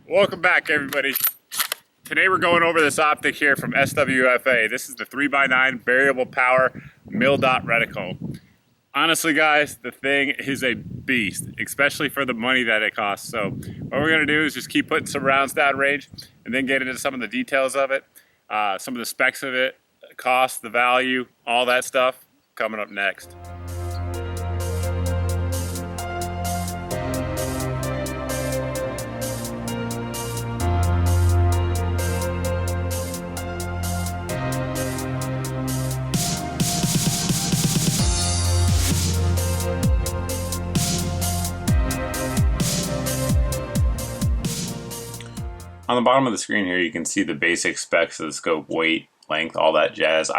Welcome back, everybody. Today we're going over this optic here from SWFA. This is the 3x9 variable power mil dot reticle. Honestly, guys, the thing is a beast, especially for the money that it costs. So what we're gonna do is just keep putting some rounds down range and then get into some of the details of it, some of the specs of it, cost, the value, all that stuff coming up next. On the bottom of the screen here, you can see the basic specs of the scope, weight, length, all that jazz.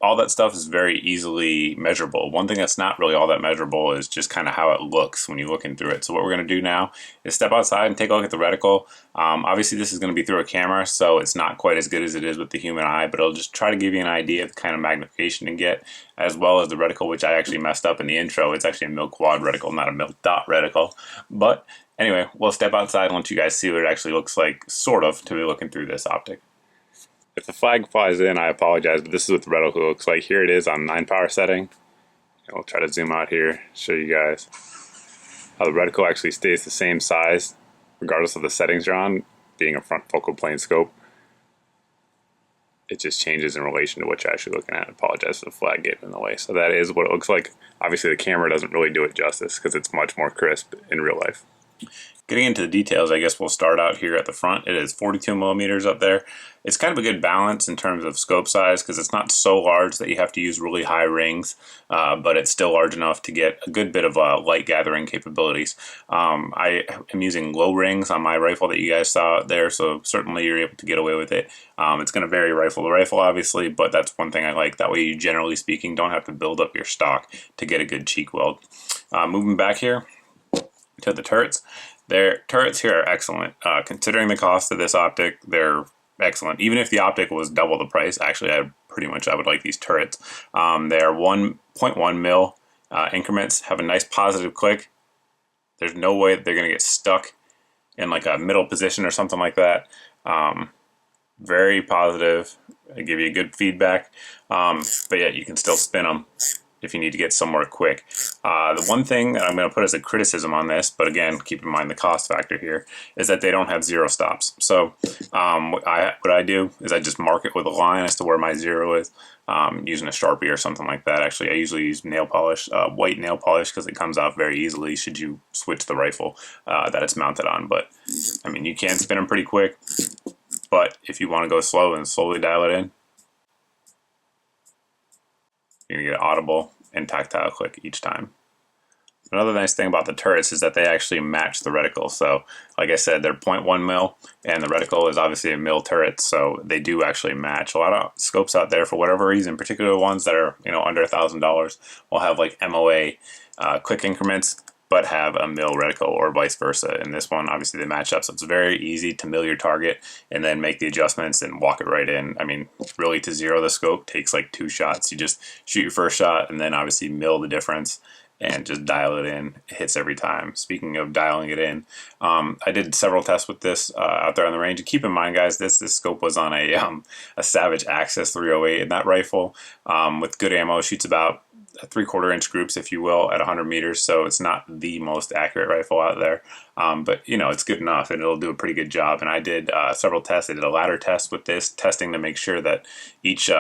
All that stuff is very easily measurable. One thing that's not really all that measurable is just kind of how it looks when you're looking through it. So what we're going to do now is step outside and take a look at the reticle. Obviously this is going to be through a camera, so it's not quite as good as it is with the human eye, but it'll just try to give you an idea of the kind of magnification to get, as well as the reticle, which I actually messed up in the intro. It's actually a mil quad reticle, not a mil dot reticle. But anyway, we'll step outside and let you guys see what it actually looks like, sort of, to be looking through this optic. If the flag flies in, I apologize, but this is what the reticle looks like. Here it is on 9 power setting. I'll try to zoom out here, show you guys how the reticle actually stays the same size, regardless of the settings you're on, being a front focal plane scope. It just changes in relation to what you're actually looking at. I apologize for the flag getting in the way. So that is what it looks like. Obviously the camera doesn't really do it justice because it's much more crisp in real life. Getting into the details, I guess we'll start out here at the front. It is 42 millimeters up there. It's kind of a good balance in terms of scope size because it's not so large that you have to use really high rings, but it's still large enough to get a good bit of light gathering capabilities. I am using low rings on my rifle that you guys saw out there, so certainly you're able to get away with it. It's going to vary rifle to rifle, obviously, but that's one thing I like. That way you, generally speaking, don't have to build up your stock to get a good cheek weld. Moving back here to the turrets. Their turrets here are excellent. Considering the cost of this optic, they're excellent. Even if the optic was double the price, actually I would like these turrets. They are 1.1 mil increments, have a nice positive click. There's no way that they're going to get stuck in like a middle position or something like that. Very positive. They give you good feedback, but yet you can still spin them if you need to get somewhere quick. The one thing that I'm going to put as a criticism on this, but again, keep in mind the cost factor here, is that they don't have zero stops. So what I do is I just mark it with a line as to where my zero is, using a Sharpie or something like that. Actually, I usually use nail polish, white nail polish, because it comes off very easily should you switch the rifle that it's mounted on. But I mean, you can spin them pretty quick, but if you want to go slow and slowly dial it in, you're going to get audible and tactile click each time. Another nice thing about the turrets is that they actually match the reticle. So like I said, they're 0.1 mil and the reticle is obviously a mil turret, so they do actually match. A lot of scopes out there, for whatever reason, particularly ones that are under $1,000, will have like MOA quick increments but have a mil reticle, or vice versa. And this one, obviously they match up, so it's very easy to mill your target and then make the adjustments and walk it right in. I mean, really, to zero the scope takes like 2 shots. You just shoot your first shot and then obviously mill the difference and just dial it in. It hits every time. Speaking of dialing it in, I did several tests with this out there on the range. And keep in mind, guys, this scope was on a Savage Access 308, and that rifle with good ammo shoots about 3/4 inch groups, if you will, at 100 meters. So it's not the most accurate rifle out there, but it's good enough and it'll do a pretty good job. And I did several tests. I did a ladder test with this, testing to make sure that each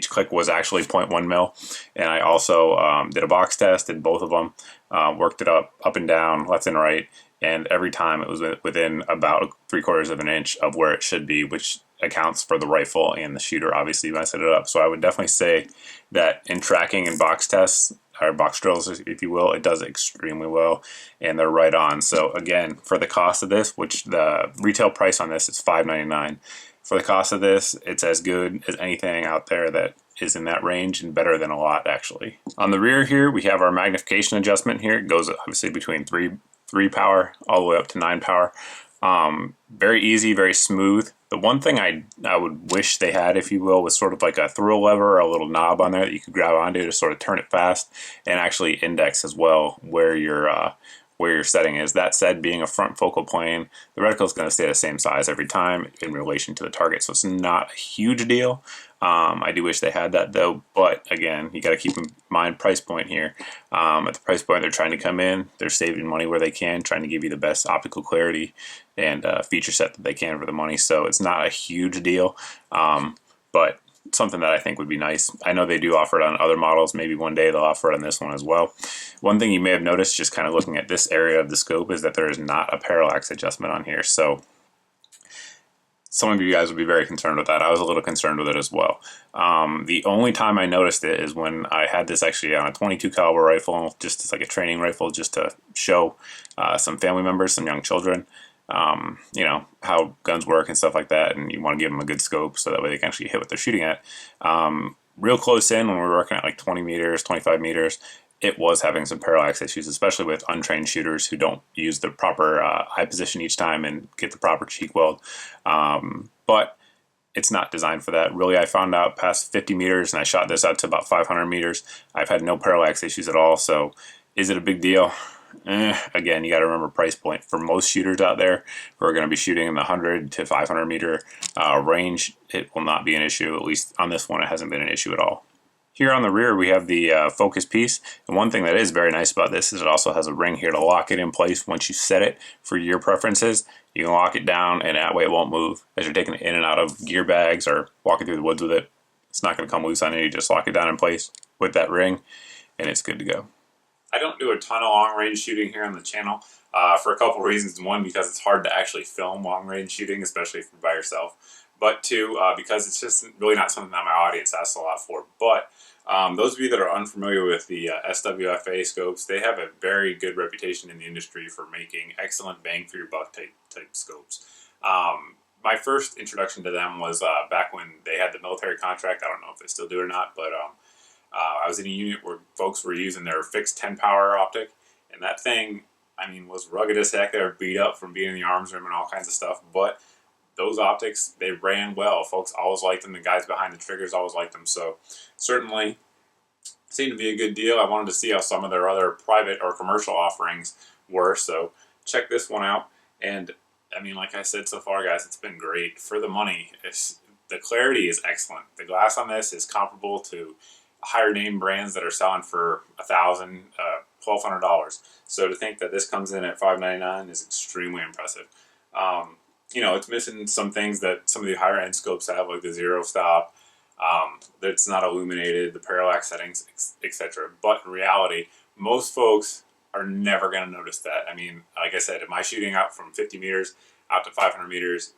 click was actually 0.1 mil, and I also did a box test, did both of them, worked it up and down, left and right, and every time it was within about 3/4 of an inch of where it should be, which accounts for the rifle and the shooter, obviously, when I set it up. So I would definitely say that in tracking and box tests, or box drills, if you will, it does extremely well, and they're right on. So again, for the cost of this, which the retail price on this is $5.99, for the cost of this, it's as good as anything out there that is in that range, and better than a lot, actually. On the rear here, we have our magnification adjustment here. It goes obviously between 3 power all the way up to 9 power. Very easy, very smooth. The one thing I would wish they had, if you will, was sort of like a thrill lever or a little knob on there that you could grab onto to sort of turn it fast and actually index as well where your where your setting is. That said, being a front focal plane, the reticle is going to stay the same size every time in relation to the target, so it's not a huge deal. I do wish they had that though, but again, you got to keep in mind price point here. At the price point they're trying to come in, they're saving money where they can, trying to give you the best optical clarity and feature set that they can for the money. So it's not a huge deal, but something that I think would be nice. I know they do offer it on other models. Maybe one day they'll offer it on this one as well. One thing you may have noticed just kind of looking at this area of the scope is that there is not a parallax adjustment on here. So some of you guys would be very concerned with that. I was a little concerned with it as well. The only time I noticed it is when I had this actually on a 22 caliber rifle, just as like a training rifle, just to show some family members, some young children, you know, how guns work and stuff like that. And you want to give them a good scope so that way they can actually hit what they're shooting at. Real close in, when we were working at like 20 meters, 25 meters, it was having some parallax issues, especially with untrained shooters who don't use the proper eye position each time and get the proper cheek weld. But it's not designed for that. Really, I found out past 50 meters, and I shot this out to about 500 meters. I've had no parallax issues at all. So is it a big deal? Again, you got to remember price point. For most shooters out there who are going to be shooting in the 100 to 500 meter range, it will not be an issue. At least on this one, it hasn't been an issue at all. Here on the rear, we have the focus piece. And one thing that is very nice about this is it also has a ring here to lock it in place once you set it for your preferences. You can lock it down, and that way it won't move as you're taking it in and out of gear bags or walking through the woods with it. It's not going to come loose on you. You just lock it down in place with that ring, and it's good to go. I don't do a ton of long-range shooting here on the channel for a couple reasons. One, because it's hard to actually film long-range shooting, especially if you're by yourself. But two, because it's just really not something that my audience asks a lot for. But those of you that are unfamiliar with the SWFA scopes, they have a very good reputation in the industry for making excellent bang for your buck type scopes. My first introduction to them was back when they had the military contract. I don't know if they still do or not, but I was in a unit where folks were using their fixed 10 power optic, and that thing, I mean, was rugged as heck. They were beat up from being in the arms room and all kinds of stuff, but those optics, they ran well. Folks always liked them. The guys behind the triggers always liked them. So certainly seemed to be a good deal. I wanted to see how some of their other private or commercial offerings were. So check this one out. And I mean, like I said so far, guys, it's been great for the money. The clarity is excellent. The glass on this is comparable to higher name brands that are selling for $1,000, $1,200. So to think that this comes in at $599 is extremely impressive. You know, it's missing some things that some of the higher end scopes have, like the zero stop. It's not illuminated, the parallax settings, etc. But in reality, most folks are never going to notice that. I mean, like I said, am I shooting out from 50 meters out to 500 meters?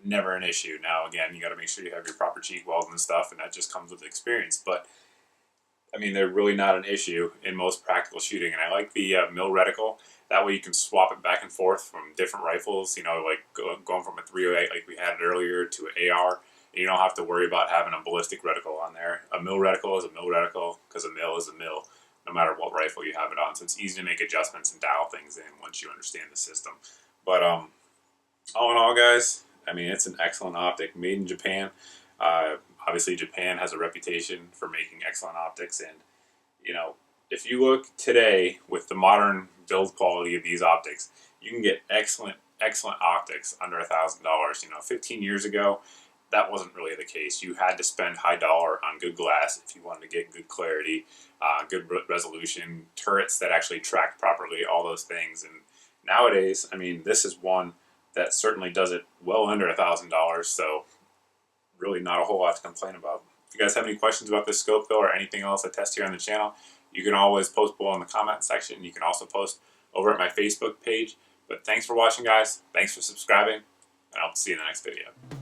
Never an issue. Now, again, you got to make sure you have your proper cheek weld and stuff, and that just comes with experience. But I mean, they're really not an issue in most practical shooting. And I like the MIL reticle. That way you can swap it back and forth from different rifles, you know, like going from a 308 like we had earlier to an AR. And you don't have to worry about having a ballistic reticle on there. A MIL reticle is a MIL reticle because a MIL is a MIL, no matter what rifle you have it on. So it's easy to make adjustments and dial things in once you understand the system. But all in all, guys, I mean, it's an excellent optic made in Japan. Obviously, Japan has a reputation for making excellent optics, and you know, if you look today with the modern build quality of these optics, you can get excellent optics under $1,000. You know, 15 years ago, that wasn't really the case. You had to spend high dollar on good glass if you wanted to get good clarity, good resolution, turrets that actually tracked properly, all those things. And nowadays, I mean, this is one that certainly does it well under $1,000. So really not a whole lot to complain about. If you guys have any questions about this scope though, or anything else I test here on the channel, you can always post below in the comment section. You can also post over at my Facebook page. But thanks for watching, guys. Thanks for subscribing, and I'll see you in the next video.